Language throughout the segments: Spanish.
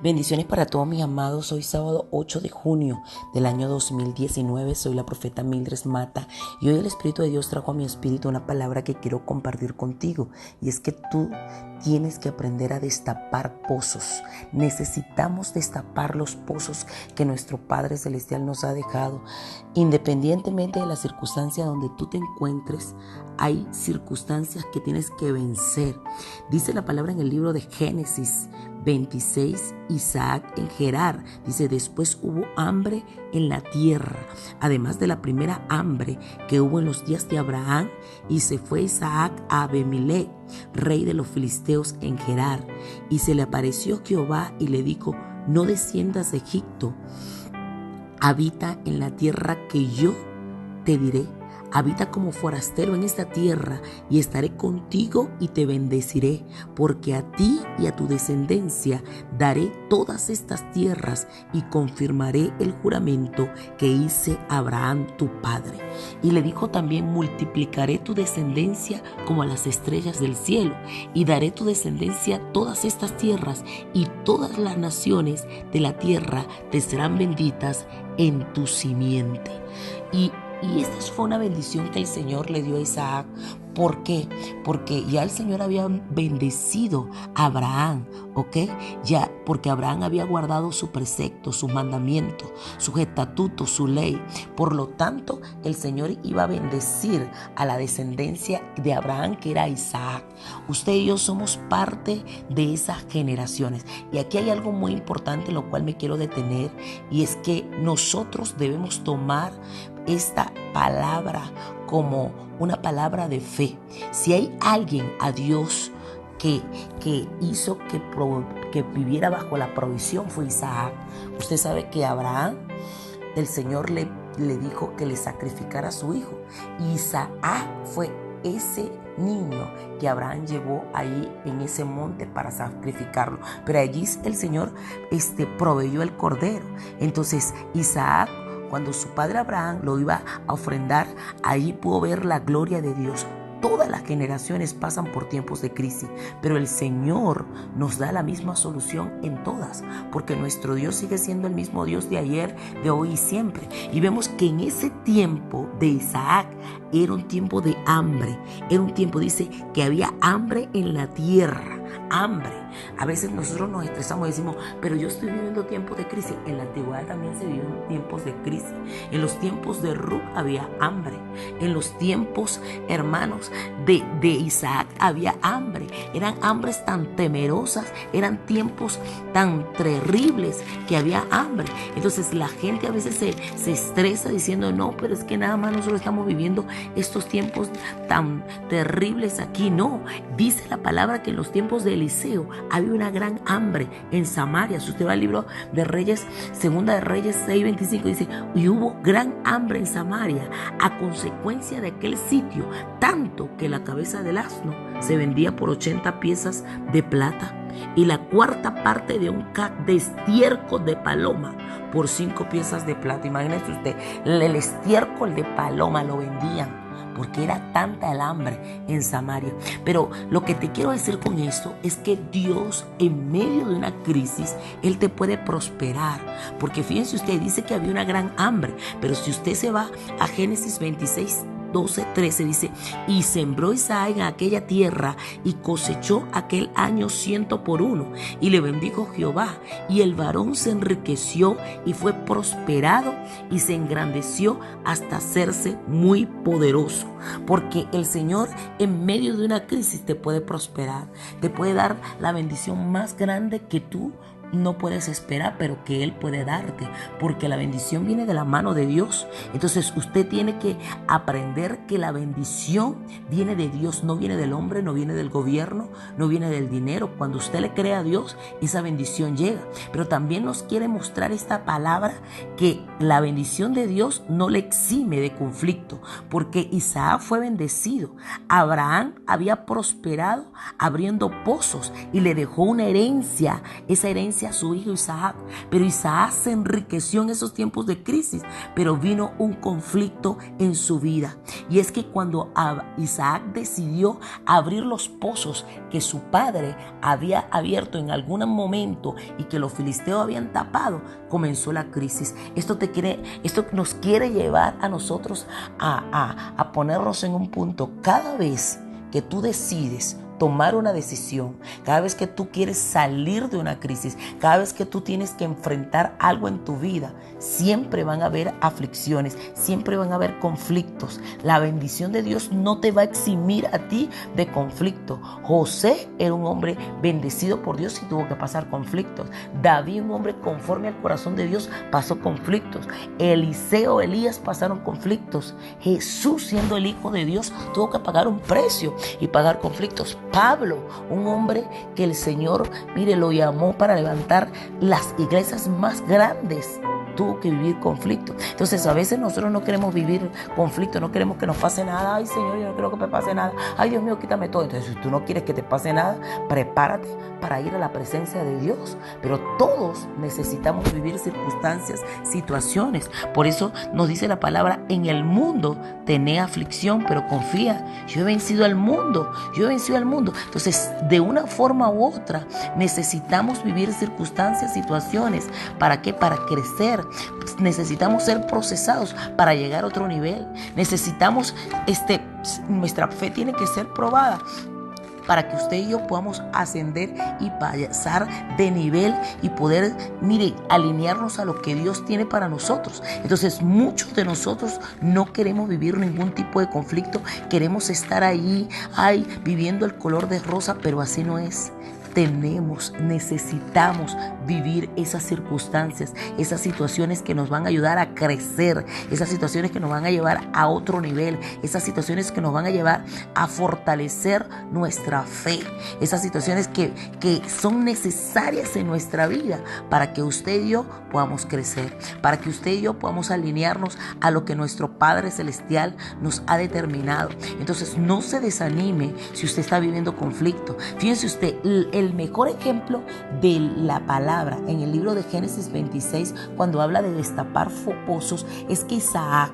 Bendiciones para todos mis amados. Hoy sábado 8 de junio del año 2019. Soy la profeta Mildred Mata y hoy el Espíritu de Dios trajo a mi espíritu una palabra que quiero compartir contigo. Y es que tú tienes que aprender a destapar pozos. Necesitamos destapar los pozos que nuestro Padre Celestial nos ha dejado. Independientemente de la circunstancia donde tú te encuentres, hay circunstancias que tienes que vencer. Dice la palabra en el libro de Génesis 26, Isaac en Gerar, dice: después hubo hambre en la tierra, además de la primera hambre que hubo en los días de Abraham, y se fue Isaac a Abimelech, rey de los filisteos, en Gerar, y se le apareció Jehová y le dijo: no desciendas de Egipto, habita en la tierra que yo te diré. Habita como forastero en esta tierra y estaré contigo y te bendeciré, porque a ti y a tu descendencia daré todas estas tierras y confirmaré el juramento que hice a Abraham tu padre. Y le dijo también: multiplicaré tu descendencia como a las estrellas del cielo, y daré tu descendencia todas estas tierras, y todas las naciones de la tierra te serán benditas en tu simiente. Y esta fue una bendición que el Señor le dio a Isaac. ¿Por qué? Porque ya el Señor había bendecido a Abraham, ¿ok? Ya, porque Abraham había guardado su precepto, su mandamiento, sus estatutos, su ley. Por lo tanto, el Señor iba a bendecir a la descendencia de Abraham, que era Isaac. Usted y yo somos parte de esas generaciones. Y aquí hay algo muy importante en lo cual me quiero detener, y es que nosotros debemos tomar esta palabra como una palabra de fe. Si hay alguien a Dios que hizo que viviera bajo la provisión, fue Isaac. Usted sabe que Abraham, el Señor le dijo que le sacrificara a su hijo. Isaac fue ese niño que Abraham llevó ahí en ese monte para sacrificarlo. Pero allí el Señor proveyó el cordero. Entonces Isaac, cuando su padre Abraham lo iba a ofrendar, ahí pudo ver la gloria de Dios. Todas las generaciones pasan por tiempos de crisis, pero el Señor nos da la misma solución en todas, porque nuestro Dios sigue siendo el mismo Dios de ayer, de hoy y siempre. Y vemos que en ese tiempo de Isaac era un tiempo de hambre, era un tiempo, dice, que había hambre en la tierra. Hambre. A veces nosotros nos estresamos y decimos: pero yo estoy viviendo tiempos de crisis. En la antigüedad también se vivieron tiempos de crisis. En los tiempos de Ruth había hambre. En los tiempos, hermanos, de Isaac había hambre. Eran hambres tan temerosas, eran tiempos tan terribles que había hambre. Entonces la gente a veces se estresa diciendo: no, pero es que nada más nosotros estamos viviendo estos tiempos tan terribles aquí. No, dice la palabra que en los tiempos de Eliseo había una gran hambre en Samaria. Si usted va al libro de Reyes, Segunda de Reyes 6:25, dice: y hubo gran hambre en Samaria a consecuencia de aquel sitio, tanto que la cabeza del asno se vendía por 80 piezas de plata y la cuarta parte de un cac de estiércol de paloma por 5 piezas de plata. Imagínese usted, el estiércol de paloma lo vendían, porque era tanta el hambre en Samaria. Pero lo que te quiero decir con esto es que Dios, en medio de una crisis, Él te puede prosperar. Porque fíjense usted, dice que había una gran hambre, pero si usted se va a Génesis 26, 12, 13, dice: y sembró Isaac en aquella tierra y cosechó aquel año 100 por 1, y le bendijo Jehová, y el varón se enriqueció y fue prosperado y se engrandeció hasta hacerse muy poderoso. Porque el Señor, en medio de una crisis, te puede prosperar, te puede dar la bendición más grande que tú no puedes esperar, pero que Él puede darte, porque la bendición viene de la mano de Dios. Entonces usted tiene que aprender que la bendición viene de Dios, no viene del hombre, no viene del gobierno, no viene del dinero. Cuando usted le cree a Dios, esa bendición llega. Pero también nos quiere mostrar esta palabra que la bendición de Dios no le exime de conflicto, porque Isaac fue bendecido. Abraham había prosperado abriendo pozos y le dejó una herencia. Esa herencia a su hijo Isaac. Pero Isaac se enriqueció en esos tiempos de crisis, pero vino un conflicto en su vida. Y es que cuando Isaac decidió abrir los pozos que su padre había abierto en algún momento y que los filisteos habían tapado, comenzó la crisis. Esto nos quiere llevar a nosotros a ponernos en un punto. Cada vez que tú decides tomar una decisión, cada vez que tú quieres salir de una crisis, cada vez que tú tienes que enfrentar algo en tu vida, siempre van a haber aflicciones, siempre van a haber conflictos. La bendición de Dios no te va a eximir a ti de conflicto. José era un hombre bendecido por Dios y tuvo que pasar conflictos. David, un hombre conforme al corazón de Dios, pasó conflictos. Eliseo, Elías pasaron conflictos. Jesús, siendo el Hijo de Dios, tuvo que pagar un precio y pagar conflictos. Pablo, un hombre que el Señor, lo llamó para levantar las iglesias más grandes, tuvo que vivir conflicto. Entonces a veces nosotros no queremos vivir conflicto, no queremos que nos pase nada. Ay, Señor, yo no quiero que me pase nada. Ay, Dios mío, quítame todo. Entonces si tú no quieres que te pase nada, prepárate para ir a la presencia de Dios. Pero todos necesitamos vivir circunstancias, situaciones. Por eso nos dice la palabra: en el mundo tenés aflicción, pero confía, yo he vencido al mundo, yo he vencido al mundo. Entonces, de una forma u otra, necesitamos vivir circunstancias, situaciones. ¿Para qué? Para crecer. Necesitamos ser procesados para llegar a otro nivel. Necesitamos, nuestra fe tiene que ser probada para que usted y yo podamos ascender y pasar de nivel y poder, alinearnos a lo que Dios tiene para nosotros. Entonces, muchos de nosotros no queremos vivir ningún tipo de conflicto, queremos estar ahí, viviendo el color de rosa, pero así no es. Necesitamos vivir esas circunstancias, esas situaciones que nos van a ayudar a crecer, esas situaciones que nos van a llevar a otro nivel, esas situaciones que nos van a llevar a fortalecer nuestra fe, esas situaciones que son necesarias en nuestra vida para que usted y yo podamos crecer, para que usted y yo podamos alinearnos a lo que nuestro Padre Celestial nos ha determinado. Entonces, no se desanime si usted está viviendo conflicto. Fíjense usted, el mejor ejemplo de la palabra en el libro de Génesis 26, cuando habla de destapar pozos, es que Isaac,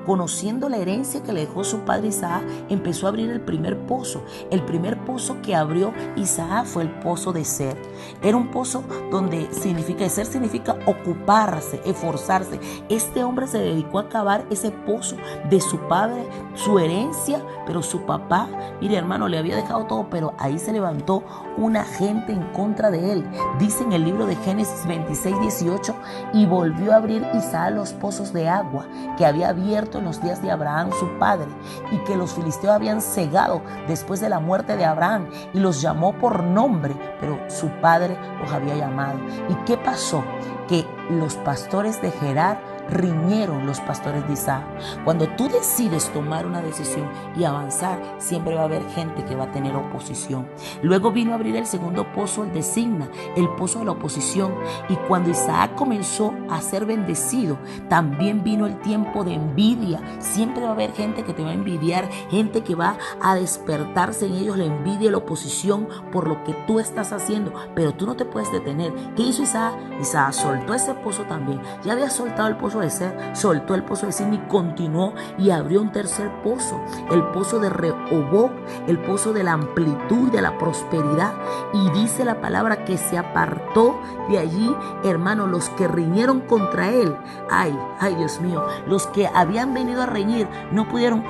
conociendo la herencia que le dejó su padre Isaac, empezó a abrir el primer pozo. El primer pozo que abrió Isaac fue el pozo de Ser. Era un pozo donde Ser significa ocuparse, esforzarse. Este hombre se dedicó a cavar ese pozo de su padre, su herencia, pero su papá, hermano, le había dejado todo, pero ahí se levantó una gente en contra de él. Dice en el libro de Génesis 26, 18, y volvió a abrir Isaac los pozos de agua que había abierto en los días de Abraham su padre, y que los filisteos habían cegado después de la muerte de Abraham, y los llamó por nombre, pero su padre los había llamado. ¿Y qué pasó? Que los pastores de Gerar riñeron los pastores de Isaac. Cuando tú decides tomar una decisión y avanzar, siempre va a haber gente que va a tener oposición. Luego vino a abrir el segundo pozo, el de Signa, el pozo de la oposición. Y cuando Isaac comenzó a ser bendecido, también vino el tiempo de envidia. Siempre va a haber gente que te va a envidiar, gente que va a despertarse en ellos la envidia y la oposición por lo que tú estás haciendo, pero tú no te puedes detener. ¿Qué hizo Isaac? Isaac soltó ese pozo también. Ya había soltado el pozo de Ser, soltó el pozo de Sin y continuó y abrió un tercer pozo, el pozo de Rehoboth, el pozo de la amplitud y de la prosperidad. Y dice la palabra que se apartó de allí, hermano, los que riñeron contra él. Ay, Dios mío, los que habían venido a reñir no pudieron,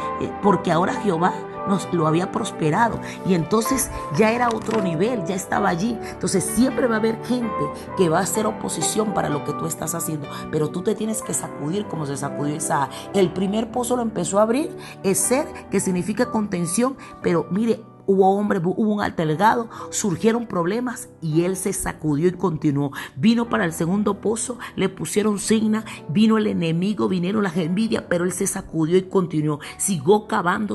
porque ahora Jehová nos lo había prosperado, y entonces ya era otro nivel, ya estaba allí. Entonces siempre va a haber gente que va a hacer oposición para lo que tú estás haciendo, pero tú te tienes que sacudir como se sacudió Isaac. El primer pozo lo empezó a abrir, Ser, que significa contención, pero hubo un altercado, surgieron problemas y él se sacudió y continuó. Vino para el segundo pozo, le pusieron Signa, vino el enemigo, vinieron las envidias, pero él se sacudió y continuó. Siguió cavando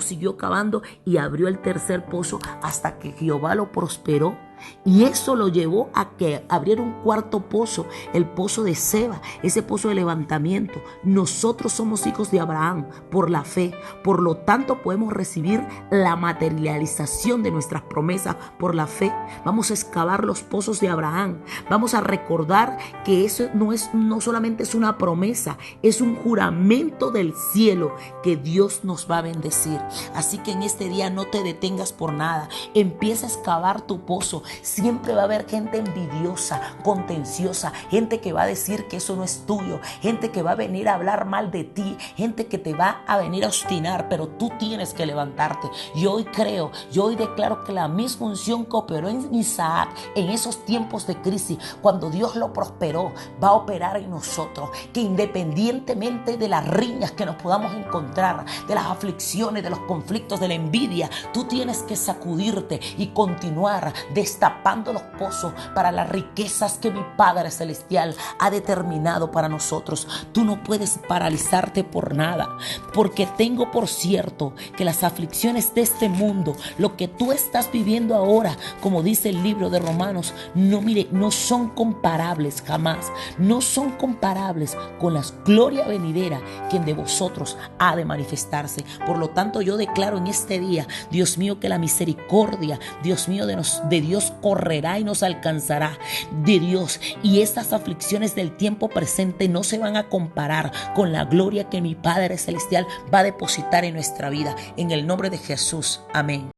y abrió el tercer pozo hasta que Jehová lo prosperó. Y eso lo llevó a que abriera un cuarto pozo, el pozo de Seba, ese pozo de levantamiento. Nosotros somos hijos de Abraham por la fe. Por lo tanto, podemos recibir la materialización de nuestras promesas por la fe. Vamos a excavar los pozos de Abraham. Vamos a recordar que eso no solamente es una promesa, es un juramento del cielo que Dios nos va a bendecir. Así que en este día no te detengas por nada. Empieza a excavar tu pozo. Siempre va a haber gente envidiosa, contenciosa, gente que va a decir que eso no es tuyo, gente que va a venir a hablar mal de ti, gente que te va a venir a obstinar, pero tú tienes que levantarte. Yo hoy declaro que la misma unción que operó en Isaac en esos tiempos de crisis, cuando Dios lo prosperó, va a operar en nosotros, que independientemente de las riñas que nos podamos encontrar, de las aflicciones, de los conflictos, de la envidia, tú tienes que sacudirte y continuar destapando los pozos para las riquezas que mi Padre Celestial ha determinado para nosotros. Tú no puedes paralizarte por nada, porque tengo por cierto que las aflicciones de este mundo, lo que tú estás viviendo ahora, como dice el libro de Romanos, no son comparables jamás, no son comparables con la gloria venidera que de vosotros ha de manifestarse. Por lo tanto, yo declaro en este día, Dios mío, que la misericordia, Dios mío, de Dios correrá y nos alcanzará, de Dios, y estas aflicciones del tiempo presente no se van a comparar con la gloria que mi Padre Celestial va a depositar en nuestra vida. En el nombre de Jesús, amén.